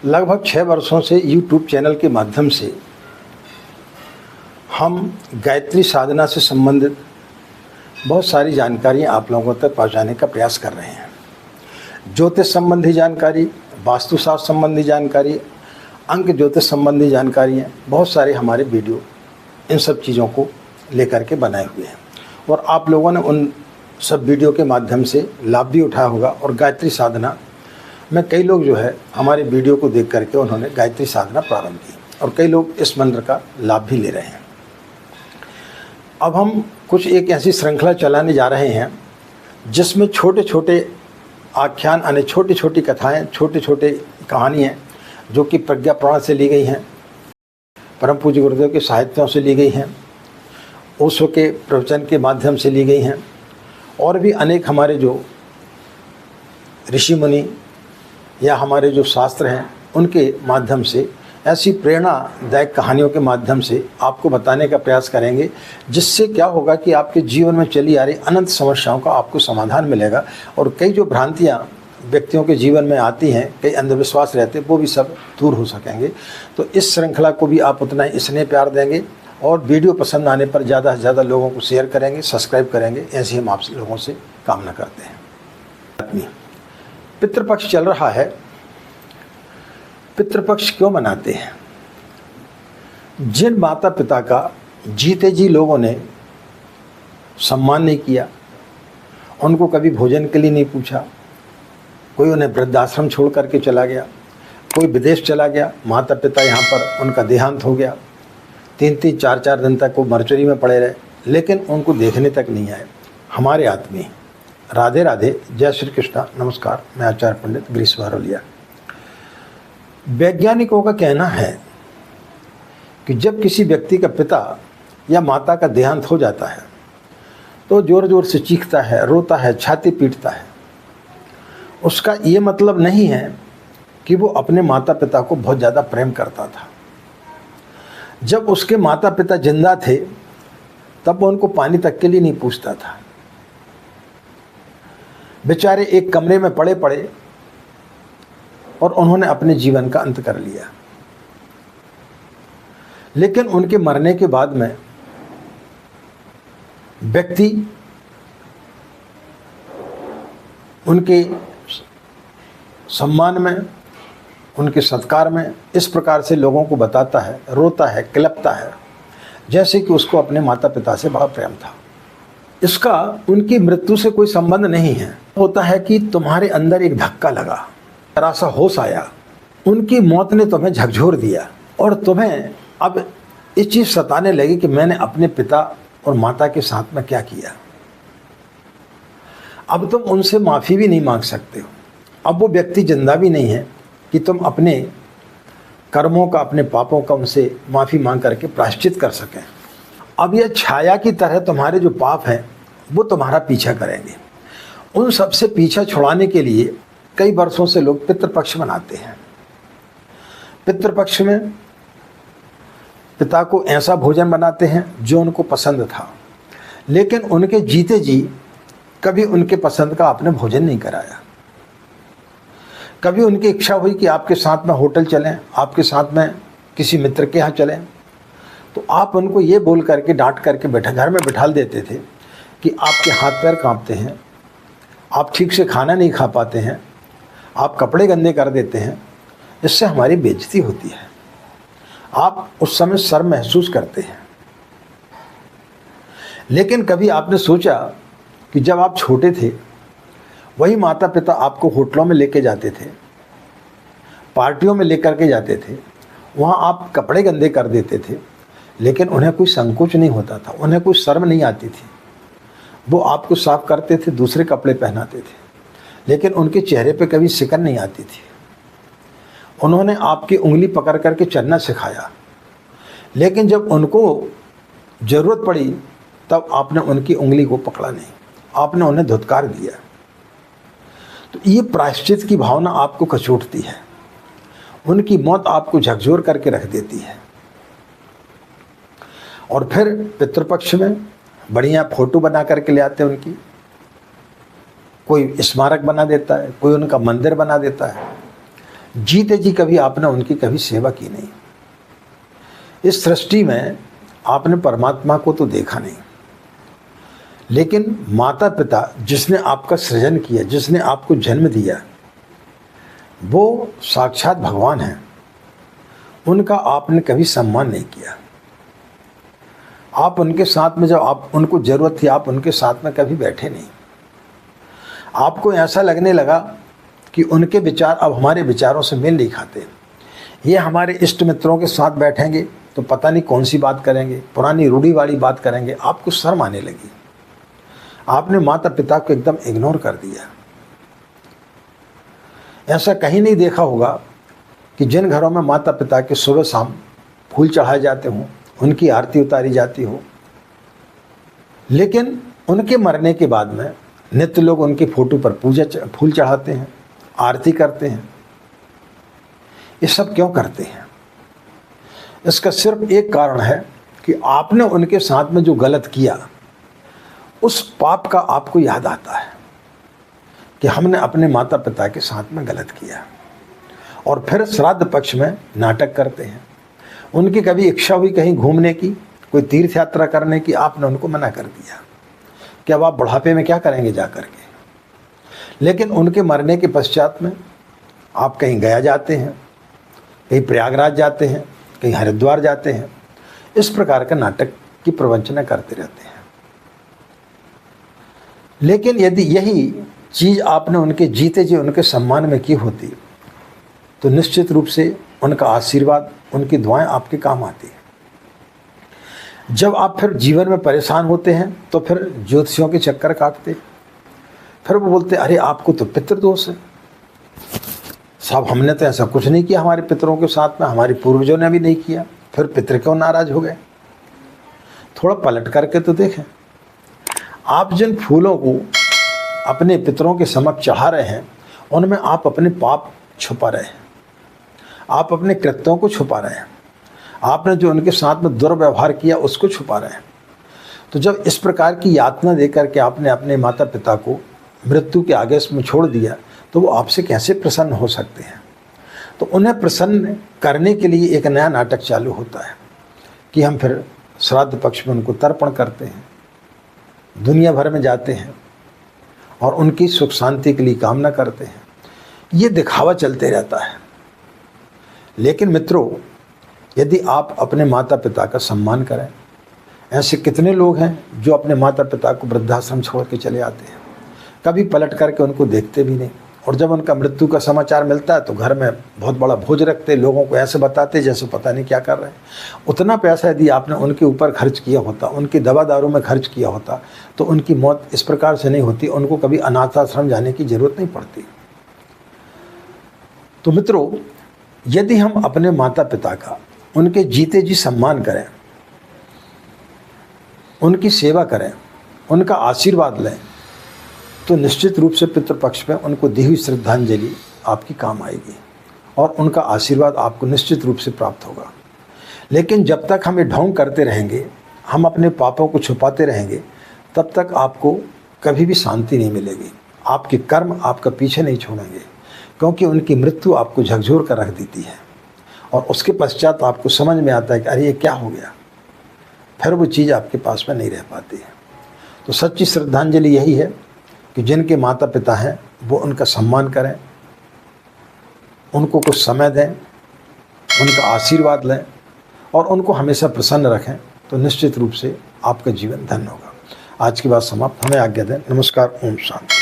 लगभग 6 वर्षों से YouTube चैनल के माध्यम से हम गायत्री साधना से संबंधित बहुत सारी जानकारियाँ आप लोगों तक पहुँचाने का प्रयास कर रहे हैं। ज्योतिष संबंधी जानकारी, वास्तुशास्त्र संबंधी जानकारी, अंक ज्योतिष संबंधी जानकारियाँ, बहुत सारे हमारे वीडियो इन सब चीज़ों को लेकर के बनाए हुए हैं और आप लोगों ने उन सब वीडियो के माध्यम से लाभ भी उठाया होगा। और गायत्री साधना में कई लोग जो है हमारे वीडियो को देख करके उन्होंने गायत्री साधना प्रारंभ की और कई लोग इस मंत्र का लाभ भी ले रहे हैं। अब हम कुछ एक ऐसी श्रृंखला चलाने जा रहे हैं जिसमें छोटे छोटे आख्यान यानी छोटी छोटी कथाएं, छोटे छोटे कहानियाँ जो कि प्रज्ञा पुराण से ली गई हैं, परम पूज्य गुरुदेव के साहित्यों से ली गई हैं, ओशो के प्रवचन के माध्यम से ली गई हैं और भी अनेक हमारे जो ऋषि मुनि या हमारे जो शास्त्र हैं उनके माध्यम से ऐसी प्रेरणादायक कहानियों के माध्यम से आपको बताने का प्रयास करेंगे, जिससे क्या होगा कि आपके जीवन में चली आ रही अनंत समस्याओं का आपको समाधान मिलेगा और कई जो भ्रांतियाँ व्यक्तियों के जीवन में आती हैं, कई अंधविश्वास रहते हैं, वो भी सब दूर हो सकेंगे। तो इस श्रृंखला को भी आप उतना ही स्नेह प्यार देंगे और वीडियो पसंद आने पर ज़्यादा से ज़्यादा लोगों को शेयर करेंगे, सब्सक्राइब करेंगे। ऐसी हम आप लोगों से कामना करते हैं। पितृपक्ष चल रहा है। पितृपक्ष क्यों मनाते हैं? जिन माता पिता का जीते जी लोगों ने सम्मान नहीं किया, उनको कभी भोजन के लिए नहीं पूछा, कोई उन्हें वृद्धाश्रम छोड़ करके चला गया, कोई विदेश चला गया, माता पिता यहाँ पर उनका देहांत हो गया, 3-3, 4-4 दिन तक वो मरचुरी में पड़े रहे, लेकिन उनको देखने तक नहीं आए। हमारे आदमी राधे राधे, जय श्री कृष्णा, नमस्कार। मैं आचार्य पंडित गिरीश बहरोलिया। वैज्ञानिकों का कहना है कि जब किसी व्यक्ति का पिता या माता का देहांत हो जाता है तो ज़ोर ज़ोर से चीखता है, रोता है, छाती पीटता है। उसका ये मतलब नहीं है कि वो अपने माता पिता को बहुत ज़्यादा प्रेम करता था। जब उसके माता पिता जिंदा थे तब वो उनको पानी तक के लिए नहीं पूछता था। बेचारे एक कमरे में पड़े पड़े और उन्होंने अपने जीवन का अंत कर लिया। लेकिन उनके मरने के बाद में व्यक्ति उनके सम्मान में, उनके सत्कार में इस प्रकार से लोगों को बताता है, रोता है, किलपता है, जैसे कि उसको अपने माता पिता से बड़ा प्रेम था। इसका उनकी मृत्यु से कोई संबंध नहीं है। होता है कि तुम्हारे अंदर एक धक्का लगा, जरा सा होश आया, उनकी मौत ने तुम्हें झकझोर दिया और तुम्हें अब ये चीज़ सताने लगी कि मैंने अपने पिता और माता के साथ में क्या किया। अब तुम उनसे माफ़ी भी नहीं मांग सकते हो। अब वो व्यक्ति जिंदा भी नहीं है कि तुम अपने कर्मों का, अपने पापों का उनसे माफ़ी मांग करके प्रायश्चित कर सकें। अब यह छाया की तरह तुम्हारे जो पाप हैं वो तुम्हारा पीछा करेंगे। उन सबसे पीछा छुड़ाने के लिए कई वर्षों से लोग पितृपक्ष मनाते हैं। पितृपक्ष में पिता को ऐसा भोजन बनाते हैं जो उनको पसंद था, लेकिन उनके जीते जी कभी उनके पसंद का आपने भोजन नहीं कराया। कभी उनकी इच्छा हुई कि आपके साथ में होटल चलें, आपके साथ में किसी मित्र के यहाँ चलें, तो आप उनको ये बोल करके, डांट करके घर में बिठा देते थे कि आपके हाथ पैर कांपते हैं, आप ठीक से खाना नहीं खा पाते हैं, आप कपड़े गंदे कर देते हैं, इससे हमारी बेइज्जती होती है। आप उस समय शर्म महसूस करते हैं। लेकिन कभी आपने सोचा कि जब आप छोटे थे वही माता पिता आपको होटलों में लेके जाते थे, पार्टियों में लेकर के जाते थे, वहाँ आप कपड़े गंदे कर देते थे, लेकिन उन्हें कोई संकोच नहीं होता था, उन्हें कोई शर्म नहीं आती थी। वो आपको साफ करते थे, दूसरे कपड़े पहनाते थे, लेकिन उनके चेहरे पे कभी सिकन नहीं आती थी। उन्होंने आपकी उंगली पकड़ करके चलना सिखाया, लेकिन जब उनको ज़रूरत पड़ी तब आपने उनकी उंगली को पकड़ा नहीं, आपने उन्हें धुतकार दिया। तो ये प्रायश्चित की भावना आपको कचोटती है, उनकी मौत आपको झकझोर करके रख देती है। और फिर पितृपक्ष में बढ़िया फ़ोटो बना करके ले आते हैं उनकी, कोई स्मारक बना देता है, कोई उनका मंदिर बना देता है, जीते जी कभी आपने उनकी कभी सेवा की नहीं। इस सृष्टि में आपने परमात्मा को तो देखा नहीं, लेकिन माता पिता जिसने आपका सृजन किया, जिसने आपको जन्म दिया, वो साक्षात भगवान हैं। उनका आपने कभी सम्मान नहीं किया। आप उनके साथ में, जब आप उनको ज़रूरत थी, आप उनके साथ में कभी बैठे नहीं। आपको ऐसा लगने लगा कि उनके विचार अब हमारे विचारों से मेल नहीं खाते। ये हमारे इष्ट मित्रों के साथ बैठेंगे तो पता नहीं कौन सी बात करेंगे, पुरानी रूढ़िवादी बात करेंगे। आपको शर्म आने लगी। आपने माता पिता को एकदम इग्नोर कर दिया। ऐसा कहीं नहीं देखा होगा कि जिन घरों में माता पिता के सुबह शाम फूल चढ़ाए जाते हों, उनकी आरती उतारी जाती हो, लेकिन उनके मरने के बाद में नित्य लोग उनकी फोटो पर फूल चढ़ाते हैं, आरती करते हैं। ये सब क्यों करते हैं? इसका सिर्फ एक कारण है कि आपने उनके साथ में जो गलत किया, उस पाप का आपको याद आता है कि हमने अपने माता पिता के साथ में गलत किया, और फिर श्राद्ध पक्ष में नाटक करते हैं। उनकी कभी इच्छा हुई कहीं घूमने की, कोई तीर्थ यात्रा करने की, आपने उनको मना कर दिया कि अब आप बुढ़ापे में क्या करेंगे जा कर के। लेकिन उनके मरने के पश्चात में आप कहीं गया जाते हैं, कहीं प्रयागराज जाते हैं, कहीं हरिद्वार जाते हैं। इस प्रकार का नाटक की प्रवंचना करते रहते हैं। लेकिन यदि यही चीज़ आपने उनके जीते जी उनके सम्मान में की होती, तो निश्चित रूप से उनका आशीर्वाद, उनकी दुआएं आपके काम आती है। जब आप फिर जीवन में परेशान होते हैं तो फिर ज्योतिषियों के चक्कर काटते, फिर वो बोलते अरे आपको तो पितृदोष है। साहब हमने तो ऐसा कुछ नहीं किया हमारे पितरों के साथ में, हमारे पूर्वजों ने भी नहीं किया। फिर पितर क्यों नाराज हो गए? थोड़ा पलट करके तो देखें। आप जिन फूलों को अपने पितरों के समक्ष चढ़ा रहे हैं, उनमें आप अपने पाप छुपा रहे हैं, आप अपने कृत्यों को छुपा रहे हैं, आपने जो उनके साथ में दुर्व्यवहार किया उसको छुपा रहे हैं। तो जब इस प्रकार की यातना देकर के आपने अपने माता पिता को मृत्यु के आगे में छोड़ दिया, तो वो आपसे कैसे प्रसन्न हो सकते हैं? तो उन्हें प्रसन्न करने के लिए एक नया नाटक चालू होता है कि हम फिर श्राद्ध पक्ष में उनको तर्पण करते हैं, दुनिया भर में जाते हैं और उनकी सुख शांति के लिए कामना करते हैं। ये दिखावा चलते रहता है। लेकिन मित्रों, यदि आप अपने माता पिता का सम्मान करें, ऐसे कितने लोग हैं जो अपने माता पिता को वृद्धाश्रम छोड़ के चले आते हैं, कभी पलट करके उनको देखते भी नहीं, और जब उनका मृत्यु का समाचार मिलता है तो घर में बहुत बड़ा भोज रखते, लोगों को ऐसे बताते जैसे पता नहीं क्या कर रहे हैं। उतना पैसा यदि आपने उनके ऊपर खर्च किया होता, उनकी दवा दारू में खर्च किया होता, तो उनकी मौत इस प्रकार से नहीं होती, उनको कभी अनाथाश्रम जाने की जरूरत नहीं पड़ती। तो मित्रों, यदि हम अपने माता पिता का उनके जीते जी सम्मान करें, उनकी सेवा करें, उनका आशीर्वाद लें, तो निश्चित रूप से पितृपक्ष में उनको दी हुई श्रद्धांजलि आपकी काम आएगी और उनका आशीर्वाद आपको निश्चित रूप से प्राप्त होगा। लेकिन जब तक हम ये ढोंग करते रहेंगे, हम अपने पापों को छुपाते रहेंगे, तब तक आपको कभी भी शांति नहीं मिलेगी। आपके कर्म आपका पीछे नहीं छोड़ेंगे, क्योंकि उनकी मृत्यु आपको झकझोर कर रख देती है और उसके पश्चात आपको समझ में आता है कि अरे ये क्या हो गया। फिर वो चीज़ आपके पास में नहीं रह पाती है। तो सच्ची श्रद्धांजलि यही है कि जिनके माता पिता हैं वो उनका सम्मान करें, उनको कुछ समय दें, उनका आशीर्वाद लें और उनको हमेशा प्रसन्न रखें, तो निश्चित रूप से आपका जीवन धन्य होगा। आज की बात समाप्त। हमें आज्ञा दें। नमस्कार। ओम शांति।